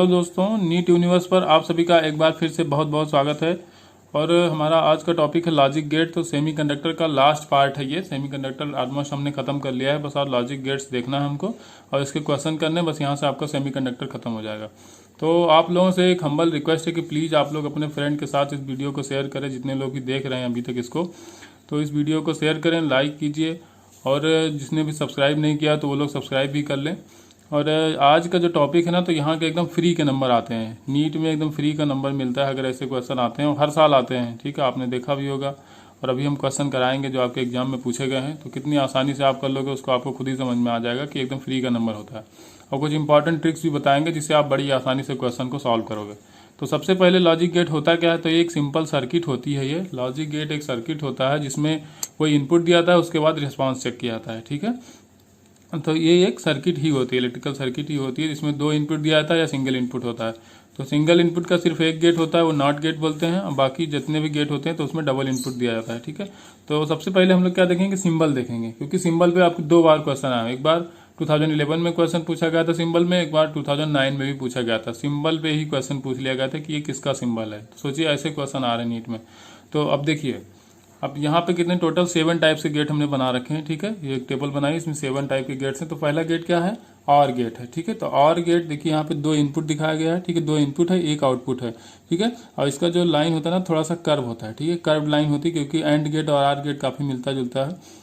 Hello दोस्तों, NEET universe पर आप सभी का एक बार फिर से बहुत बहुत स्वागत है। और हमारा आज का टॉपिक है लॉजिक गेट। तो सेमीकंडक्टर का लास्ट पार्ट है ये। सेमीकंडक्टर ऑलमोस्ट हमने खत्म कर लिया है, बस और लॉजिक गेट्स देखना है हमको और इसके क्वेश्चन करने, बस यहाँ से आपका सेमीकंडक्टर खत्म हो जाएगा। तो आप लोगों से एक हम्बल रिक्वेस्ट है कि प्लीज़ आप लोग अपने फ्रेंड के साथ इस वीडियो को शेयर करें, जितने लोग भी देख रहे हैं अभी तक इसको। तो इस वीडियो को शेयर करें, लाइक कीजिए और जिसने भी सब्सक्राइब नहीं किया तो वो लोग सब्सक्राइब भी कर लें। और आज का जो टॉपिक है ना, तो यहाँ के एकदम फ्री के नंबर आते हैं। नीट में एकदम फ्री का नंबर मिलता है अगर ऐसे क्वेश्चन आते हैं, और हर साल आते हैं, ठीक है, आपने देखा भी होगा। और अभी हम क्वेश्चन कराएंगे जो आपके एग्जाम में पूछे गए हैं, तो कितनी आसानी से आप कर लोगे उसको आपको खुद ही समझ में आ जाएगा कि एकदम फ्री का नंबर होता है। और कुछ इंपॉर्टेंट ट्रिक्स भी बताएंगे जिससे आप बड़ी आसानी से क्वेश्चन को सॉल्व करोगे। तो सबसे पहले लॉजिक गेट होता क्या है, तो ये एक सिंपल सर्किट होती है। ये लॉजिक गेट एक सर्किट होता है जिसमें कोई इनपुट दिया जाता है, उसके बाद रिस्पॉन्स चेक किया जाता है, ठीक है। तो ये एक सर्किट ही होती है, इलेक्ट्रिकल सर्किट ही होती है, जिसमें दो इनपुट दिया जाता है या सिंगल इनपुट होता है। तो सिंगल इनपुट का सिर्फ एक गेट होता है, वो नॉट गेट बोलते हैं, और बाकी जितने भी गेट होते हैं तो उसमें डबल इनपुट दिया जाता है, ठीक है। तो सबसे पहले हम लोग क्या देखेंगे, सिंबल देखेंगे, क्योंकि सिंबल पे आपको दो बार क्वेश्चन आया। एक बार 2011 में क्वेश्चन पूछा गया था सिंबल में, एक बार 2009 में भी पूछा गया था। सिंबल पे ही क्वेश्चन पूछ लिया गया था कि ये किसका सिंबल है। तो सोचिए ऐसे क्वेश्चन आ रहे हैं नीट में। तो अब देखिए, अब यहाँ पे कितने टोटल 7 टाइप के गेट हमने बना रखे हैं, ठीक है। ये एक टेबल बनाई, इसमें 7 टाइप के गेट्स हैं। तो पहला गेट क्या है, और गेट है, ठीक है। तो और गेट देखिए यहाँ पे दो इनपुट दिखाया गया है, ठीक है, दो इनपुट है, एक आउटपुट है, ठीक है। और इसका जो लाइन होता है ना, थोड़ा सा कर्व होता है, ठीक है, कर्व लाइन होती है, क्योंकि एंड गेट और आर गेट काफी मिलता जुलता है।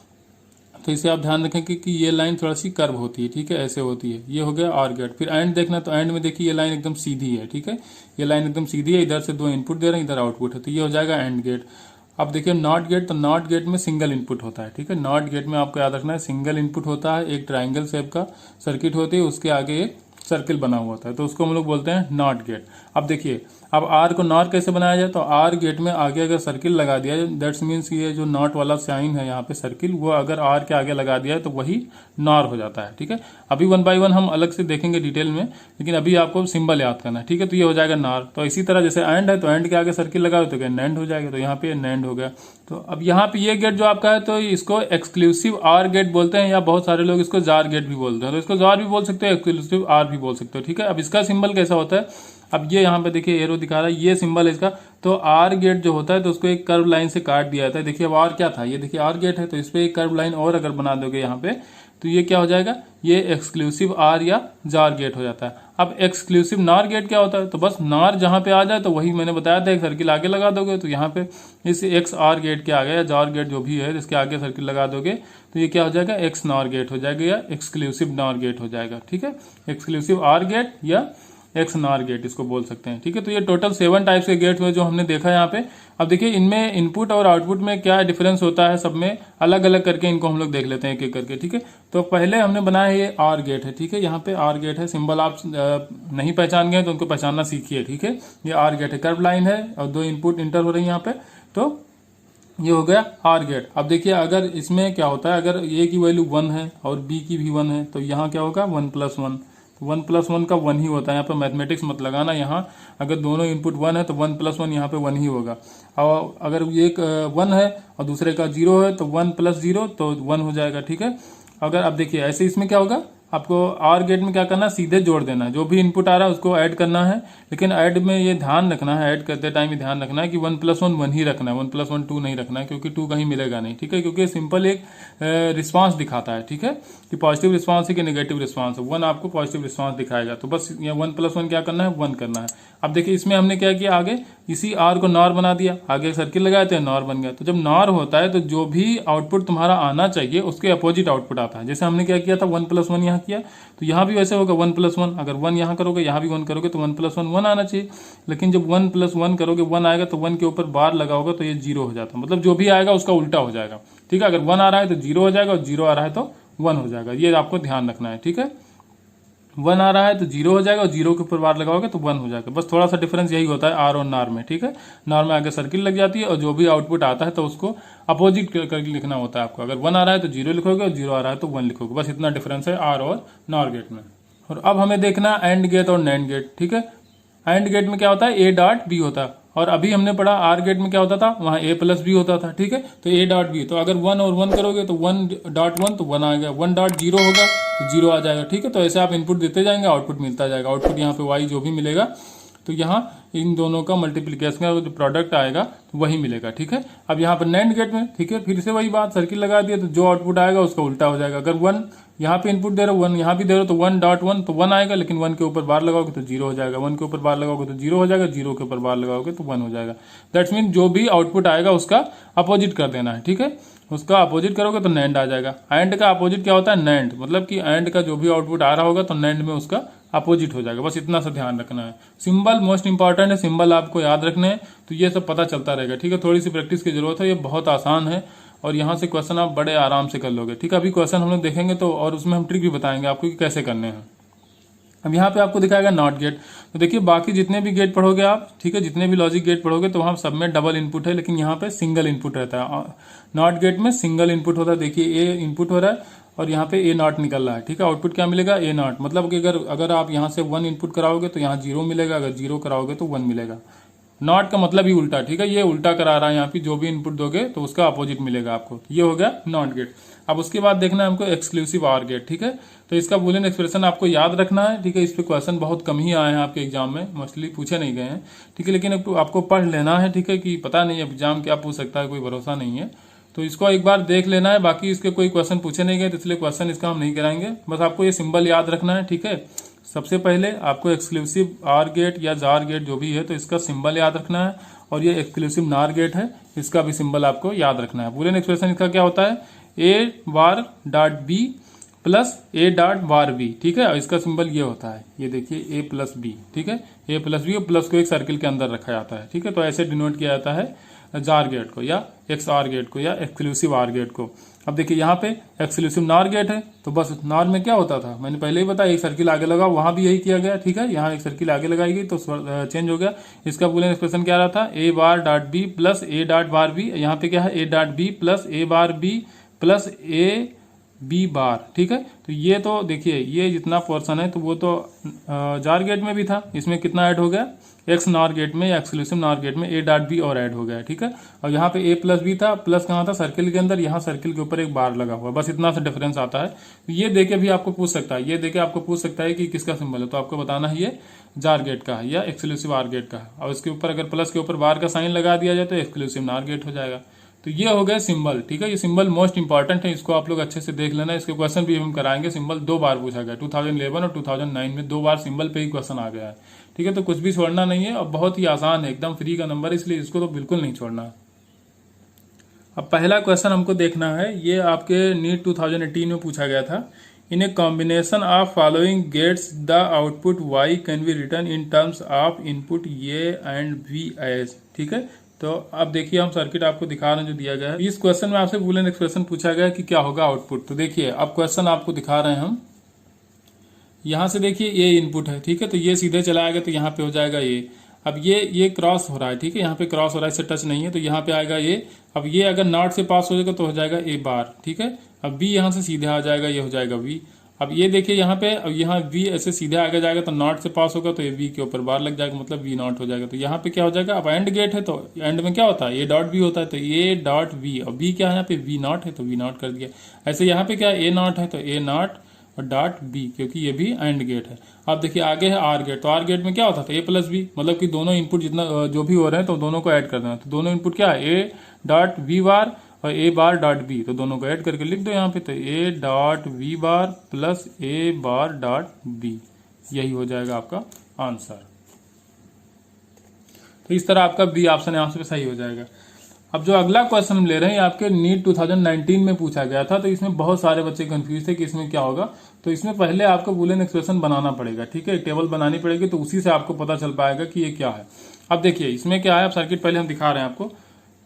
तो इसे आप ध्यान रखें कि ये लाइन थोड़ा सी कर्व होती है, ठीक है, ऐसे होती है। ये हो गया और गेट। फिर एंड देखना, तो एंड में देखिए ये लाइन एकदम सीधी है, ठीक है, ये लाइन एकदम सीधी है, इधर से दो इनपुट दे रहे हैं, इधर आउटपुट है, तो ये हो जाएगा एंड गेट। अब देखिए नॉट गेट, तो नॉट गेट में सिंगल इनपुट होता है, ठीक है। नॉट गेट में आपको याद रखना है सिंगल इनपुट होता है, एक ट्राइंगल शेप का सर्किट होती है, उसके आगे एक सर्किल बना हुआ होता है, तो उसको हम लोग बोलते हैं नॉट गेट। अब देखिए, अब आर को नॉर कैसे बनाया जाए, तो आर गेट में आगे अगर सर्किल लगा दिया जाए, दैट्स मीन्स ये जो नॉट वाला साइन है यहाँ पे सर्किल, वो अगर आर के आगे लगा दिया है तो वही नॉर हो जाता है, ठीक है। अभी 1 बाय 1 हम अलग से देखेंगे डिटेल में, लेकिन अभी आपको सिंबल याद करना है, ठीक है। तो ये हो जाएगा नॉर। तो इसी तरह जैसे एंड है, तो एंड के आगे सर्किल लगा तो क्या नैंड हो जाएगा, तो यहाँ पे नैंड हो गया। तो अब यहाँ पे ये गेट जो आपका है, तो इसको एक्सक्लूसिव आर गेट बोलते हैं, या बहुत सारे लोग इसको जार गेट भी बोलते हैं। तो इसको जार भी बोल सकते हो, एक्सक्लूसिव आर भी बोल सकते हो, ठीक है। अब इसका सिंबल कैसा होता है, अब ये यहाँ पे देखिए एरो दिखा रहा है, ये सिंबल है इसका। तो आर गेट जो होता है, तो उसको एक कर्व लाइन से काट दिया जाता है। देखिए अब आर क्या था, ये देखिए आर गेट है, तो इस पे एक कर्व लाइन और अगर बना दोगे यहाँ पे, तो ये क्या हो जाएगा, ये एक्सक्लूसिव आर या जार गेट हो जाता है। अब एक्सक्लूसिव नॉर गेट क्या होता है, तो बस नॉर जहां पे आ जाए तो वही मैंने बताया था, एक सर्किल आगे लगा दोगे, तो यहाँ पे इस एक्स आर गेट के आगे या जार गेट जो भी है, इसके आगे सर्किल लगा दोगे, तो ये क्या हो जाएगा, एक्स नॉर गेट हो जाएगा या एक्सक्लूसिव नॉर गेट हो जाएगा, ठीक है। एक्सक्लूसिव आर गेट या एक्स नॉर गेट इसको बोल सकते हैं, ठीक है। तो ये टोटल 7 टाइप्स के गेट हुए जो हमने देखा है यहाँ पे। अब देखिए इनमें इनपुट और आउटपुट में क्या डिफरेंस होता है, सब में अलग अलग करके इनको हम लोग देख लेते हैं एक एक करके, ठीक है। तो पहले हमने बनाया ये आर गेट है, ठीक है, यहाँ पे आर गेट है। सिंबल आप नहीं पहचान गए तो उनको पहचानना सीखिए, ठीक है। ये आर गेट है, कर्व लाइन है और दो इनपुट इंटर हो रही है यहाँ पे, तो ये हो गया आर गेट। अब देखिए अगर इसमें क्या होता है, अगर ए की वैल्यू 1 है और बी की भी 1 है, तो यहाँ क्या होगा 1 + 1, 1 + 1 का 1 ही होता है। यहाँ पे मैथमेटिक्स मत लगाना, यहाँ अगर दोनों इनपुट 1 है तो 1 + 1 यहाँ पे 1 ही होगा। और अगर एक 1 है और दूसरे का 0 है, तो 1 + 0 तो 1 हो जाएगा, ठीक है। अगर अब देखिए ऐसे इसमें क्या होगा, आपको आर गेट में क्या करना है, सीधे जोड़ देना है, जो भी इनपुट आ रहा है उसको ऐड करना है। लेकिन ऐड में ये ध्यान रखना है, ऐड करते टाइम ये ध्यान रखना है कि 1 + 1 1 ही रखना है, 1 + 1 2 नहीं रखना है, क्योंकि 2 कहीं मिलेगा नहीं, ठीक है। क्योंकि सिंपल एक रिस्पांस दिखाता है, ठीक है, कि पॉजिटिव रिस्पांस है कि नेगेटिव रिस्पांस है। 1 आपको पॉजिटिव रिस्पांस दिखाएगा, तो बस ये 1 + 1 क्या करना है, 1 करना है। अब देखिए इसमें हमने क्या किया, आगे इसी आर को नॉर बना दिया, आगे सर्किल लगाए थे, नॉर बन गया। तो जब नॉर होता है तो जो भी आउटपुट तुम्हारा आना चाहिए उसके अपोजिट आउटपुट आता है। जैसे हमने क्या किया था, 1 + 1 यहाँ किया, तो यहाँ भी वैसे होगा 1 + 1। अगर 1 यहाँ करोगे, यहाँ भी 1 करोगे, तो 1 + 1 1 आना चाहिए। लेकिन जब 1 + 1 करोगे 1 आएगा, तो 1 के ऊपर बार लगा होगा तो ये 0 हो जाता है, मतलब जो भी आएगा उसका उल्टा हो जाएगा, ठीक है। अगर 1 आ रहा है तो 0 हो जाएगा, और 0 आ रहा है तो 1 हो जाएगा, ये आपको ध्यान रखना है, ठीक है। 1 आ रहा है तो 0 हो जाएगा, और 0 के ऊपर बार लगाओगे तो 1 हो जाएगा। बस थोड़ा सा डिफरेंस यही होता है आर और नॉर में, ठीक है। नॉर में आगे सर्किल लग जाती है, और जो भी आउटपुट आता है तो उसको अपोजिट करके लिखना होता है आपको। अगर 1 आ रहा है तो 0 लिखोगे, और 0 आ रहा है तो 1 लिखोगे, बस इतना डिफरेंस है आर और नॉर गेट में। और अब हमें देखना एंड गेट और नैंड गेट, ठीक है। एंड गेट में क्या होता है, ए डॉट बी होता है, और अभी हमने पढ़ा आर गेट में क्या होता था, वहां ए + बी होता था, ठीक है। तो ए डॉट बी, तो अगर 1 और 1 करोगे तो 1.1 तो 1 आ गया, 1.0 होगा तो 0 आ जाएगा। ठीक है, तो ऐसे आप इनपुट देते जाएंगे, आउटपुट मिलता जाएगा। आउटपुट यहाँ पे y जो भी मिलेगा तो यहाँ इन दोनों का मल्टीप्लिकेशन का जो प्रोडक्ट आएगा तो वही मिलेगा। ठीक है, अब यहाँ पर नैंड गेट में ठीक है फिर से वही बात, सर्किल लगा दिया तो जो आउटपुट आएगा उसका उल्टा हो जाएगा। अगर 1 यहाँ पे इनपुट दे रहे हो 1 यहाँ भी दे रहे हो तो 1.1 तो 1 आएगा, लेकिन 1 के ऊपर बार लगाओगे तो 0 हो जाएगा, 1 के ऊपर बार लगाओगे तो 0 हो जाएगा, 0 के ऊपर बार लगाओगे तो 1 हो जाएगा। दैट्स मीन जो भी आउटपुट आएगा उसका अपोजिट कर देना है। ठीक है, उसका अपोजिट करोगे तो नैंड आ जाएगा। एंड का अपोजिट क्या होता है? नैंड, मतलब कि एंड का जो भी आउटपुट आ रहा होगा तो नैंड में उसका अपोजिट हो जाएगा। बस इतना सा ध्यान रखना है। सिंबल मोस्ट इंपॉर्टेंट है, सिंबल आपको याद रखने हैं, तो ये सब पता चलता रहेगा। ठीक है, थोड़ी सी प्रैक्टिस की जरूरत है, ये बहुत आसान है और यहाँ से क्वेश्चन आप बड़े आराम से कर लोगे। ठीक है, अभी क्वेश्चन हम लोग देखेंगे तो और उसमें हम ट्रिक भी बताएंगे आपको कि कैसे करने हैं। अब यहाँ पे आपको दिखाएगा नॉट गेट। तो देखिए बाकी जितने भी गेट पढ़ोगे आप, ठीक है, जितने भी लॉजिक गेट पढ़ोगे तो वहाँ सब में डबल इनपुट है, लेकिन यहाँ पे सिंगल इनपुट रहता है। नॉट गेट में सिंगल इनपुट होता है। देखिए ए इनपुट हो रहा है और यहाँ पे ए नॉट निकल रहा है। ठीक है, आउटपुट क्या मिलेगा? ए नॉट, मतलब कि अगर आप यहाँ से 1 इनपुट कराओगे तो यहाँ 0 मिलेगा, अगर 0 कराओगे तो 1 मिलेगा। नॉट का मतलब ही उल्टा। ठीक है, ये उल्टा करा रहा है, यहाँ पे जो भी इनपुट दोगे तो उसका अपोजिट मिलेगा आपको। ये हो गया नॉट गेट। अब उसके बाद देखना है हमको एक्सक्लूसिव आर गेट। ठीक है, तो इसका बूलियन एक्सप्रेशन आपको याद रखना है। ठीक है, इस पे क्वेश्चन बहुत कम ही आए हैं आपके एग्जाम में, मोस्टली पूछे नहीं गए हैं। ठीक है, लेकिन आपको पढ़ लेना है। ठीक है, कि पता नहीं एग्जाम क्या पूछ सकता है, कोई भरोसा नहीं है, तो इसको एक बार देख लेना है। बाकी इसके कोई क्वेश्चन पूछे नहीं गए तो इसलिए क्वेश्चन इसका हम नहीं कराएंगे, बस आपको ये सिंबल याद रखना है। ठीक है, सबसे पहले आपको एक्सक्लूसिव आर गेट या जार गेट जो भी है तो इसका सिंबल याद रखना है, और ये एक्सक्लूसिव नार गेट है, इसका भी सिंबल आपको याद रखना है। बूलियन एक्सप्रेशन इसका क्या होता है? A bar dot B plus A dot bar B. ठीक है, और इसका सिंबल ये होता है, ये देखिए ए प्लस बी। ठीक है, ए प्लस बी, प्लस को एक सर्किल के अंदर रखा जाता है। ठीक है, तो ऐसे डिनोट किया जाता है जार गेट को या एक्स आर गेट को या एक्सक्लूसिव आर गेट को। अब देखिए यहाँ पे एक्सक्लूसिव नार गेट है, तो बस नार में क्या होता था मैंने पहले ही बताया, एक सर्किल आगे लगाओ, वहां भी यही किया गया। ठीक है, यहाँ एक सर्किल आगे लगाई गई तो चेंज हो गया। इसका बूलियन एक्सप्रेशन क्या रहा था? A bar dot B plus A dot bar B. यहाँ पे क्या है? A dot B plus A bar B plus A B bar. ठीक है, तो ये तो देखिए ये जितना पोर्शन है तो वो तो जार गेट में भी था, इसमें कितना ऐड हो गया? एक्स नॉर गेट में या एक्सक्लूसिव नॉर गेट में ए डॉट बी और ऐड हो गया। ठीक है, और यहाँ पे ए प्लस बी था, प्लस कहाँ था? सर्किल के अंदर, यहाँ सर्किल के ऊपर एक बार लगा हुआ, बस इतना सा डिफरेंस आता है। तो ये देके भी आपको पूछ सकता है, ये देके आपको पूछ सकता है कि किसका सिंबल है, तो आपको बताना है ये जार गेट का है या एक्सक्लूसिव आर गेट का है। और इसके ऊपर अगर प्लस के ऊपर बार का साइन लगा दिया जाए तो एक्सक्लूसिव नार गेट हो जाएगा। तो ये हो गया सिंबल। ठीक है, ये सिंबल मोस्ट इंपॉर्टेंट है, इसको आप लोग अच्छे से देख लेना। इसके क्वेश्चन भी हम कराएंगे। सिंबल 2 बार पूछा गया, 2011 और 2009 में 2 बार सिंबल पे ही क्वेश्चन आ गया है। ठीक है, तो कुछ भी छोड़ना नहीं है और बहुत ही आसान है, एकदम फ्री का नंबर, इसलिए इसको तो बिल्कुल नहीं छोड़ना। अब पहला क्वेश्चन हमको देखना है, ये आपके नीट 2018 में पूछा गया था। In a combination of following gates the output y can be written in terms of input A and B as. ठीक है, तो अब देखिए हम सर्किट आपको दिखा रहे हैं जो दिया गया है। इस क्वेश्चन में आपसे बूलियन एक्सप्रेशन पूछा गया है कि क्या होगा आउटपुट। तो देखिए अब क्वेश्चन आपको दिखा रहे हैं हम, यहां से देखिए ये इनपुट है। ठीक है, तो ये सीधे चला आएगा तो यहाँ पे हो जाएगा ये। अब ये क्रॉस हो रहा है। ठीक है, यहाँ पे क्रॉस हो रहा है, इससे टच नहीं है, तो यहाँ पे आएगा ये। अब ये अगर नॉट से पास हो जाएगा तो हो जाएगा ए बार। ठीक है, अब बी यहाँ से सीधे आ जाएगा, ये हो जाएगा वी। अब ये देखिए यहाँ पे, अब यहाँ वी ऐसे सीधे आगे जाएगा तो नॉट से पास होगा तो ये वी के ऊपर बार लग जाएगा, मतलब वी नॉट हो जाएगा। तो यहाँ पे क्या हो जाएगा? अब एंड गेट है तो एंड में क्या होता है? ए डॉट बी होता है, तो ए डॉट वी। और बी क्या है? यहाँ पे वी नॉट है तो वी नॉट कर दिया। ऐसे यहाँ पे क्या है? ए नॉट है तो ए नॉट और डॉट बी, क्योंकि ये भी एंड गेट है। अब देखिए आगे है आर गेट, तो आर गेट में क्या होता था? ए प्लस बी, मतलब कि दोनों इनपुट जितना जो भी हो रहे हैं तो दोनों को ऐड कर देना। तो दोनों इनपुट क्या है? ए डॉट वी बार और ए बार डॉट बी, तो दोनों को ऐड करके लिख दो यहाँ पे। तो A dot B bar plus A bar dot B, यही हो जाएगा आपका आंसर। तो इस तरह आपका बी ऑप्शन यहाँ से सही हो जाएगा। अब जो अगला क्वेश्चन हम ले रहे हैं आपके नीट 2019 में पूछा गया था, तो इसमें बहुत सारे बच्चे कंफ्यूज थे कि इसमें क्या होगा। तो इसमें पहले आपको बूलियन एक्सप्रेशन बनाना पड़ेगा। ठीक है, टेबल बनानी पड़ेगी, तो उसी से आपको पता चल पाएगा कि ये क्या है। अब देखिए इसमें क्या है, अब सर्किट पहले हम दिखा रहे हैं आपको,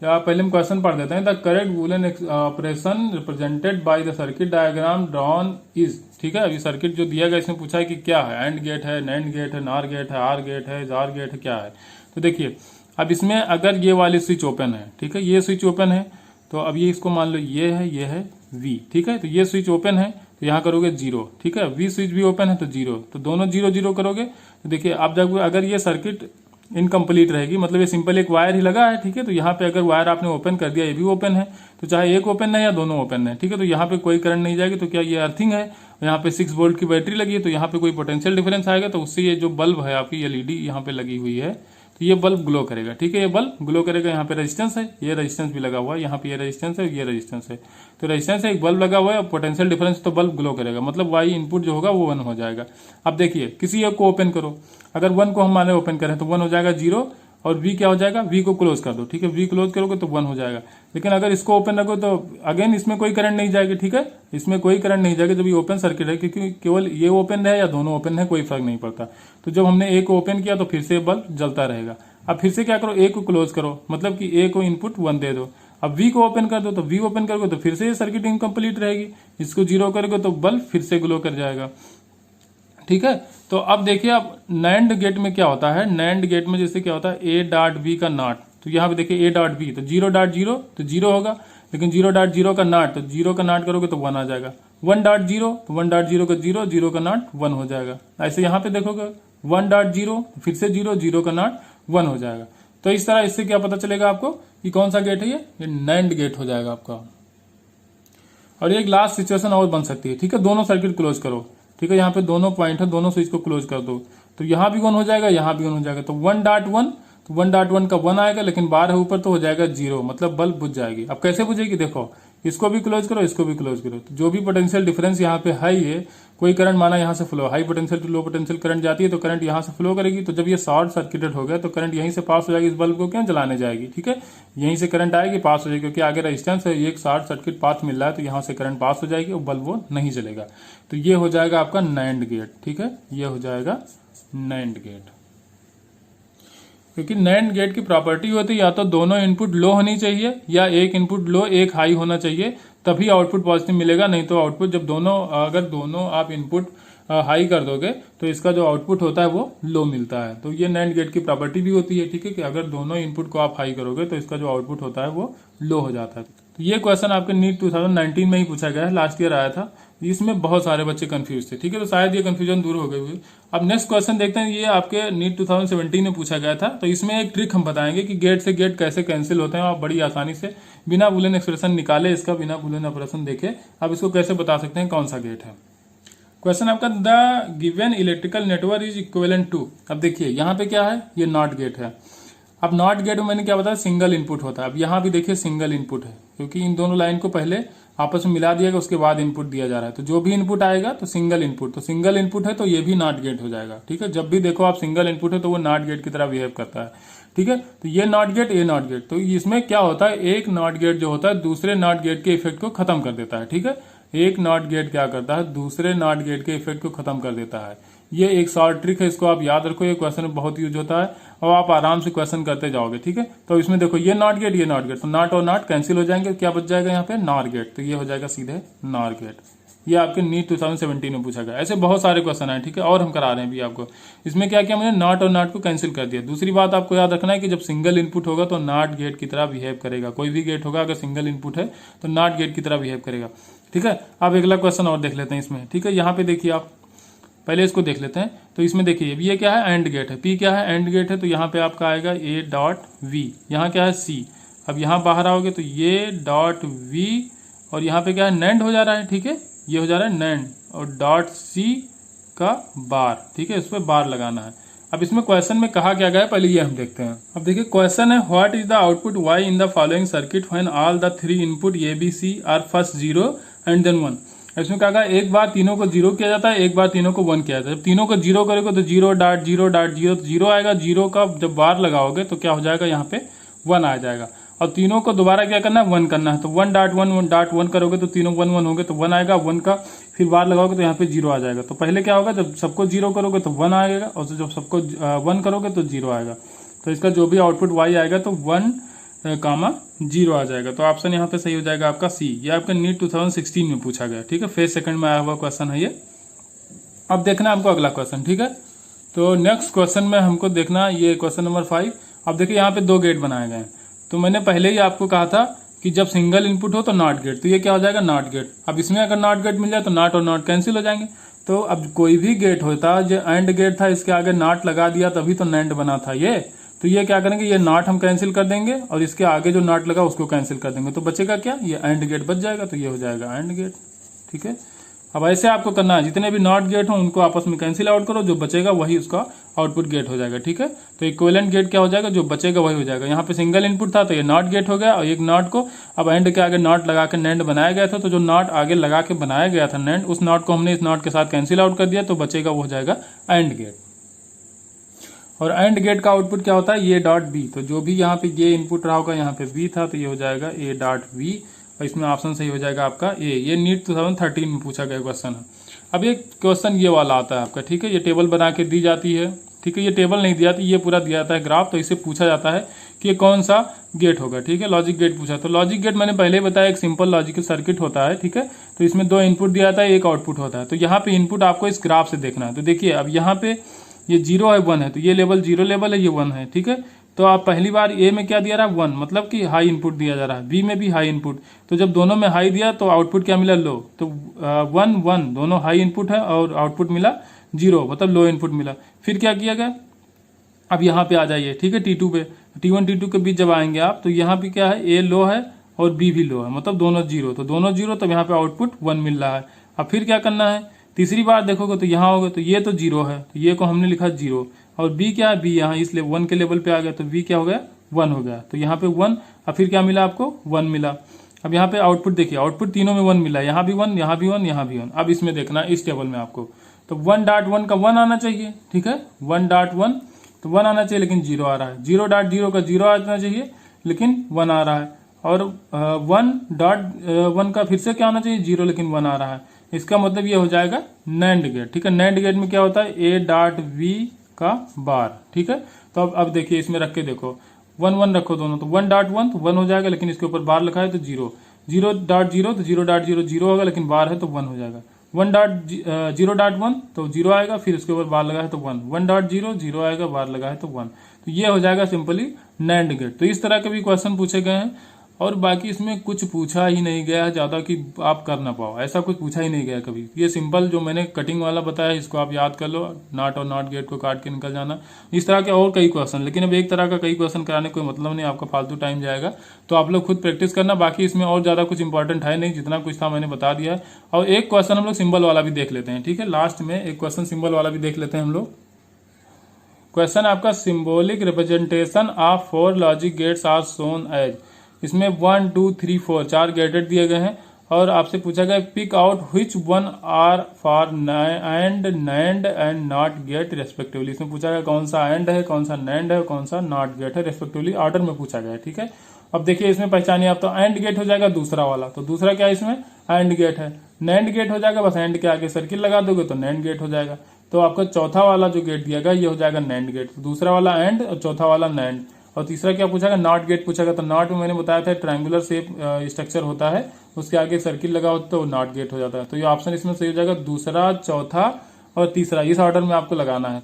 या पहले हम क्वेश्चन पढ़ देते हैं। The correct Boolean operation represented by the circuit diagram drawn is. ठीक है, अभी सर्किट जो दिया गया इसमें पूछा है कि क्या है, एंड गेट है, नैंड गेट है, नार गेट है, आर गेट है, जार गेट है, क्या है। तो देखिए अब इसमें अगर ये वाली स्विच ओपन है, ठीक है, ये स्विच ओपन है, तो अब ये इसको मान लो ये है V। ठीक है, तो ये स्विच ओपन है तो यहाँ करोगे 0। ठीक है, V स्विच भी ओपन है तो 0, तो दोनों 0 0 करोगे। तो देखिए आप जब अगर ये सर्किट इनकम्प्लीट रहेगी। मतलब ये सिंपल एक वायर ही लगा है, ठीक है। तो यहाँ पे अगर वायर आपने ओपन कर दिया, ये भी ओपन है, तो चाहे एक ओपन है या दोनों ओपन है, ठीक है, तो यहाँ पे कोई करंट नहीं जाएगी। तो क्या ये अर्थिंग है, यहाँ पे 6 वोल्ट की बैटरी लगी है, तो यहाँ पे कोई पोटेंशियल डिफरेंस आएगा, तो उससे ये जो बल्ब है आपकी एलईडी यहाँ पे लगी हुई है, तो ये बल्ब ग्लो करेगा, ठीक है। ये बल्ब ग्लो करेगा। यहाँ पे रेजिस्टेंस है, ये रेजिस्टेंस भी लगा हुआ है, यहाँ पे ये रेजिस्टेंस है, ये रेजिस्टेंस है, तो रेजिस्टेंस है, एक बल्ब लगा हुआ है, पोटेंशियल डिफरेंस, तो बल्ब ग्लो करेगा, मतलब वाई इनपुट जो होगा वो 1 हो जाएगा। अब देखिए किसी एक को ओपन करो, अगर 1 को हम माने ओपन करें तो 1 हो जाएगा 0, और वी क्या हो जाएगा, वी को क्लोज कर दो, ठीक है, वी क्लोज करोगे तो 1 हो जाएगा। लेकिन अगर इसको ओपन रखो तो अगेन इसमें कोई करंट नहीं जाएगी, ठीक है, इसमें कोई करंट नहीं जाएगा जब ये ओपन सर्किट है, क्योंकि केवल ये ओपन है या दोनों ओपन है कोई फर्क नहीं पड़ता। तो जब हमने ए को ओपन किया तो फिर से बल्ब जलता रहेगा। अब फिर से क्या करो, ए को क्लोज करो, मतलब कि ए को इनपुट 1 दे दो। अब वी को ओपन कर दो, तो वी ओपन करोगे तो फिर से ये सर्किट इनकम्प्लीट रहेगी। इसको 0 करोगे तो बल्ब फिर से ग्लो कर जाएगा, ठीक है। तो अब देखिए, अब नैंड गेट में क्या होता है, नैंड गेट में जैसे क्या होता है, ए डॉट बी का नॉट, तो यहाँ पे देखिए ए डॉट बी, तो 0.0 तो 0 होगा, लेकिन 0.0 का नॉट, तो 0 का नॉट करोगे तो 1 आ जाएगा। 1.0 तो 1.0 का 0, 0 का नॉट 1 हो जाएगा। ऐसे यहाँ पे देखोगे 1.0 फिर से 0, 0 का नॉट 1 हो जाएगा। तो इस तरह इससे क्या पता चलेगा आपको कि कौन सा गेट है, ये नैंड गेट हो जाएगा आपका। और एक लास्ट सिचुएशन और बन सकती है, ठीक है, दोनों सर्किट क्लोज करो, ठीक है, यहाँ पे दोनों पॉइंट है, दोनों स्विच को क्लोज कर दो, तो यहाँ भी 1 हो जाएगा, यहाँ भी 1 हो जाएगा। तो 1.1, तो 1.1 का 1 आएगा, लेकिन बार है ऊपर तो हो जाएगा 0, मतलब बल्ब बुझ जाएगी। अब कैसे बुझेगी, देखो, इसको भी क्लोज करो, इसको भी क्लोज करो, तो जो भी पोटेंशियल डिफरेंस यहाँ पे है, ये कोई करंट माना यहाँ से flow, high potential to low potential current जाती है, तो करंट यहाँ से फ्लो करेगी। तो जब ये शॉर्ट सर्किटेड हो गया तो करंट यहीं से पास हो जाएगी, इस बल्ब को क्यों जलाने जाएगी, ठीक है, यहीं से करंट आएगी, पास हो जाएगी, क्योंकि आगे रेजिस्टेंस है, ये एक शॉर्ट सर्किट पाथ मिल रहा है, तो यहाँ से करंट पास हो जाएगी और बल्ब वो नहीं जलेगा। तो ये हो जाएगा आपका नैंड गेट, ठीक है, ये हो जाएगा नैंड गेट। क्योंकि नैंड गेट की प्रॉपर्टी होती है या तो दोनों इनपुट लो होनी चाहिए या एक इनपुट लो एक हाई होना चाहिए, तभी आउटपुट पॉजिटिव मिलेगा। नहीं तो आउटपुट जब दोनों, अगर दोनों आप इनपुट हाई कर दोगे तो इसका जो आउटपुट होता है वो लो मिलता है। तो ये नैंड गेट की प्रॉपर्टी भी होती है, ठीक है, कि अगर दोनों इनपुट को आप हाई करोगे तो इसका जो आउटपुट होता है वो लो हो जाता है। तो ये क्वेश्चन आपके नीट 2019 में ही पूछा गया है, लास्ट ईयर आया था, इसमें बहुत सारे बच्चे कंफ्यूज थे, ठीक है, तो शायद ये कंफ्यूजन दूर हो गई हुई। अब नेक्स्ट क्वेश्चन देखते हैं, ये आपके नीट 2017 में पूछा गया था। तो इसमें एक ट्रिक हम बताएंगे कि गेट से गेट कैसे कैंसिल होते हैं, आप बड़ी आसानी से बिना बुलियन एक्सप्रेशन निकाले, इसका बिना बुलियन ऑपरेशन देखे आप इसको कैसे बता सकते हैं कौन सा गेट है। क्वेश्चन आपका, the given electrical network is equivalent to. अब देखिए यहाँ पे क्या है, ये नॉट गेट है। अब नॉट गेट में मैंने क्या बताया, सिंगल इनपुट होता है। अब यहाँ भी देखिए सिंगल इनपुट है, क्योंकि इन दोनों लाइन को पहले आपस में मिला दिया गया, उसके बाद इनपुट दिया जा रहा है। तो जो भी इनपुट आएगा तो सिंगल इनपुट, तो सिंगल इनपुट है तो ये भी नॉट गेट हो जाएगा, ठीक है। जब भी देखो आप सिंगल इनपुट है तो वो नॉट गेट की तरह बिहेव करता है, ठीक है। तो ये नॉट गेट, ये नॉट गेट, तो इसमें क्या होता है, एक नॉट गेट जो होता है दूसरे नॉट गेट के इफेक्ट को खत्म कर देता है, ठीक है। एक नॉट गेट क्या करता है, दूसरे नॉट गेट के इफेक्ट को खत्म कर देता है। ये एक शॉर्ट ट्रिक है, इसको आप याद रखो, ये क्वेश्चन में बहुत यूज होता है और आप आराम से क्वेश्चन करते जाओगे, ठीक है। तो इसमें देखो ये नॉट गेट, ये नॉट गेट, तो नॉट और नॉट कैंसिल हो जाएंगे, क्या बच जाएगा यहाँ पे, नॉर गेट, तो ये हो जाएगा सीधे नॉर गेट। ये आपके नीट 2017 में पूछा गया। ऐसे बहुत सारे क्वेश्चन आए, ठीक है, और हम करा रहे हैं भी आपको। इसमें क्या किया मैंने, नॉट और नॉट को कैंसिल कर दिया। दूसरी बात आपको याद रखना है कि जब सिंगल इनपुट होगा तो नॉट गेट की तरह बिहेव करेगा। कोई भी गेट होगा अगर सिंगल इनपुट है तो नॉट गेट की तरह बिहेव करेगा, ठीक है। अब अगला क्वेश्चन और देख लेते हैं इसमें, ठीक है। यहाँ पे देखिए आप पहले इसको देख लेते हैं। तो इसमें देखिए ये क्या है, एंड गेट है, पी क्या है, एंड गेट है, तो यहाँ पे आपका आएगा ए डॉट वी, यहाँ क्या है सी। अब यहाँ बाहर आओगे तो ये डॉट वी और यहाँ पे क्या है, नैंड हो जा रहा है, ठीक है, ये हो जा रहा है नैंड, और डॉट सी का बार, ठीक है, इस पर बार लगाना है। अब इसमें क्वेश्चन में कहा क्या गया है, पहले ये हम देखते हैं। अब देखिए क्वेश्चन है, what is the output Y in the following circuit when all the 3 input A B C are first 0 and then 1। इसमें कहा गया एक बार तीनों को 0 किया जाता है, एक बार तीनों को 1 किया जाता है। जब तीनों को 0 करोगे तो 0.0.0 तो 0 आएगा, 0 का जब बार लगाओगे तो क्या हो जाएगा, यहाँ पे 1 आ जाएगा। और तीनों को दोबारा क्या करना है, 1 करना है, तो 1.1 करोगे तो तीनों 1 1 होंगे तो 1 आएगा, 1 का फिर बार लगाओगे तो यहाँ पे 0 आ जाएगा। तो पहले क्या होगा, जब सबको 0 करोगे तो 1 आएगा, और जब सबको 1 करोगे तो 0 आएगा। तो इसका जो भी आउटपुट y आएगा तो 1, 0 आ जाएगा। तो ऑप्शन यहाँ पे सही हो जाएगा आपका सी। ये आपका नीट 2016 में पूछा गया, ठीक है, फेज सेकंड में आया हुआ क्वेश्चन है ये। अब देखना है हमको अगला क्वेश्चन, ठीक है। तो नेक्स्ट क्वेश्चन में हमको देखना ये क्वेश्चन नंबर 5। अब देखिए यहाँ पे 2 गेट बनाए गए हैं। तो मैंने पहले ही आपको कहा था कि जब सिंगल इनपुट हो तो नॉट गेट, तो ये क्या हो जाएगा नॉट गेट। अब इसमें अगर नॉट गेट मिल जाए तो नॉट और नॉट कैंसिल हो जाएंगे। तो अब कोई भी गेट होता जो एंड गेट था, इसके आगे नॉट लगा दिया तभी तो नैंड बना था ये। तो ये क्या करेंगे, ये नॉट हम कैंसिल कर देंगे और इसके आगे जो नॉट लगा उसको कैंसिल कर देंगे, तो बचेगा क्या, ये एंड गेट बच जाएगा, तो ये हो जाएगा एंड गेट। ठीक है, अब ऐसे आपको करना है, जितने भी नॉट गेट हो उनको आपस में कैंसिल आउट करो, जो बचेगा वही उसका आउटपुट गेट हो जाएगा। ठीक है, तो इक्विवेलेंट गेट क्या हो जाएगा, जो बचेगा वही हो जाएगा। यहाँ पे सिंगल इनपुट था तो ये नॉट गेट हो गया, और एक नॉट को अब एंड के आगे नॉट लगा के नैंड बनाया गया था, तो जो नॉट आगे लगा के बनाया गया था नैंड, उस नॉट को हमने इस नॉट के साथ कैंसिल आउट कर दिया, तो बचेगा वो हो जाएगा एंड गेट। और एंड गेट का आउटपुट क्या होता है, ए डॉट बी। तो जो भी यहाँ पे ये इनपुट रहा होगा, यहाँ पे बी था तो ये हो जाएगा ए डॉट बी, और इसमें ऑप्शन सही हो जाएगा आपका ए। ये नीट 2013 में पूछा गया क्वेश्चन है। अब ये क्वेश्चन ये वाला आता है आपका, ठीक है, ये टेबल बना के दी जाती है। ठीक है, ये टेबल नहीं दी जाती, ये पूरा दिया जाता है ग्राफ, तो इसे पूछा जाता है कि ये कौन सा गेट होगा। ठीक है, लॉजिक गेट पूछा, तो लॉजिक गेट मैंने पहले ही बताया एक सिंपल लॉजिकल सर्किट होता है। ठीक है, तो इसमें दो इनपुट दिया जाता है, एक आउटपुट होता है। तो यहाँ पे इनपुट आपको इस ग्राफ से देखना है। तो देखिए अब यहाँ पे ये 0 है 1 है, तो ये लेवल 0 लेवल है, ये 1 है। ठीक है, तो आप पहली बार ए में क्या दिया रहा है 1, मतलब कि हाई इनपुट दिया जा रहा है। बी में भी हाई इनपुट, तो जब दोनों में हाई दिया तो आउटपुट क्या मिला, लो। तो 1 1 दोनों हाई इनपुट है और आउटपुट मिला 0, मतलब लो इनपुट मिला। फिर क्या किया गया, अब यहाँ पे आ जाइए। ठीक है, T2 पे, T1 T2 के बीच जब आएंगे आप, तो यहाँ पे क्या है, ए लो है और बी भी लो है, मतलब दोनों 0, तो दोनों 0, तब यहाँ पे आउटपुट 1 मिल रहा है। अब फिर क्या करना है, तीसरी बार देखोगे तो यहाँ होगा, तो ये तो 0 है, तो ये को हमने लिखा 0, और बी क्या है, बी यहाँ इसलिए 1 के लेवल पे आ गया, तो बी क्या हो गया 1 हो गया, तो यहाँ पे 1। अब फिर क्या मिला आपको 1 मिला। अब यहाँ पे आउटपुट देखिए, आउटपुट तीनों में 1 मिला, यहाँ भी 1, यहाँ भी 1, यहाँ भी 1। अब इसमें देखना इस टेबल में आपको, तो 1.1 का 1 आना चाहिए। ठीक है, 1.1 तो 1 आना चाहिए, लेकिन 0 आ रहा है। 0.0 का 0 आना चाहिए, लेकिन 1 आ रहा है। और 1.1 का फिर से क्या आना चाहिए, 0, लेकिन 1 आ रहा है। इसका मतलब ये हो जाएगा नैंड गेट। ठीक है, नैंड गेट में क्या होता है, ए डॉट वी का बार। ठीक है, तो अब देखिए इसमें रख के देखो, 1 1 रखो दोनों, तो 1.1 तो 1 हो जाएगा, लेकिन इसके ऊपर बार लिखा है तो 0, 0.0 तो 0.0 0 होगा, लेकिन बार है तो 1 हो जाएगा। 0.1 तो 0 आएगा, फिर उसके ऊपर बार लगा है तो 1, 1.0 0 आएगा, बार लगा है तो 1। तो ये हो जाएगा सिंपली नैंड गेट। तो इस तरह के भी क्वेश्चन पूछे गए हैं, और बाकी इसमें कुछ पूछा ही नहीं गया है ज्यादा कि आप कर ना पाओ, ऐसा कुछ पूछा ही नहीं गया कभी। ये सिंपल जो मैंने कटिंग वाला बताया, इसको आप याद कर लो, नॉट और नॉट गेट को काट के निकल जाना। इस तरह के और कई क्वेश्चन, लेकिन अब एक तरह का कई क्वेश्चन कराने कोई मतलब नहीं, आपका फालतू टाइम जाएगा, तो आप लोग खुद प्रैक्टिस करना। बाकी इसमें और ज्यादा कुछ इंपॉर्टेंट है नहीं, जितना कुछ था मैंने बता दिया है। और एक क्वेश्चन हम लोग सिंबल वाला भी देख लेते हैं। ठीक है, लास्ट में एक क्वेश्चन सिंबल वाला भी देख लेते हैं हम लोग। क्वेश्चन आपका, symbolic representation of 4 logic gates are shown as. इसमें 1 2 3 4 4 गेटेड दिए गए हैं, और आपसे पूछा गया pick out which one are for AND NAND and NOT gate respectively. इसमें पूछा गया कौन सा एंड है, कौन सा नैंड है, कौन सा नॉट गेट है, रेस्पेक्टिवली ऑर्डर में पूछा गया है। ठीक है, अब देखिए इसमें पहचानिए आप, तो एंड गेट हो जाएगा दूसरा वाला, तो दूसरा क्या है इसमें एंड गेट है। नैंड गेट हो जाएगा, बस एंड के आगे सर्किल लगा दोगे तो नैंड गेट हो जाएगा। तो आपका चौथा वाला जो गेट दिया गया ये हो जाएगा नैंड गेट, दूसरा वाला एंड और चौथा वाला नैंड। और तीसरा क्या पूछागा, नॉट गेट पूछागा, तो नॉट में मैंने बताया था ट्रायंगुलर शेप स्ट्रक्चर होता है, उसके आगे सर्किल लगा होता है तो नॉट गेट हो जाता है। तो ये ऑप्शन इसमें सही हो जाएगा, दूसरा, चौथा और तीसरा, इस ऑर्डर में आपको लगाना है।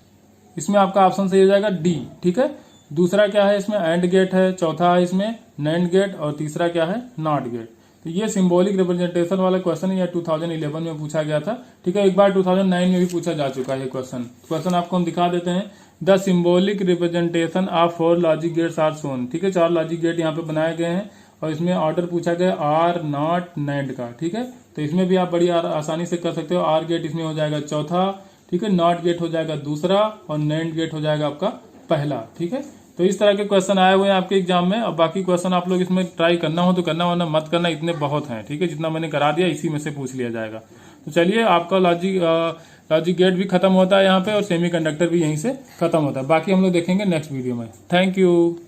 इसमें आपका ऑप्शन सही हो जाएगा डी। ठीक है, दूसरा क्या है इसमें एंड गेट है, चौथा है इसमें नैंड गेट, और तीसरा क्या है नॉट गेट। तो ये सिंबॉलिक रिप्रेजेंटेशन वाला क्वेश्चन है, 2011 में पूछा गया था। ठीक है, एक बार 2009 में भी पूछा जा चुका है क्वेश्चन आपको हम दिखा देते हैं। The symbolic representation of 4 logic gates are shown. ठीक है, 4 लॉजिक गेट यहाँ पे बनाए गए हैं, और इसमें ऑर्डर पूछा गया आर नॉट नैंड का। ठीक है, तो इसमें भी आप बड़ी आसानी से कर सकते हो। आर गेट इसमें हो जाएगा चौथा, ठीक है, नॉट गेट हो जाएगा दूसरा, और नैंड गेट हो जाएगा आपका पहला। ठीक है, तो इस तरह के क्वेश्चन आए हुए हैं आपके एग्जाम में। अब बाकी क्वेश्चन आप लोग इसमें ट्राई करना हो तो करना, वरना मत करना, इतने बहुत हैं। ठीक है, जितना मैंने करा दिया इसी में से पूछ लिया जाएगा। तो चलिए, आपका लॉजिक गेट भी खत्म होता है यहाँ पे, और सेमीकंडक्टर भी यहीं से खत्म होता है। बाकी हम लोग देखेंगे नेक्स्ट वीडियो में। Thank you.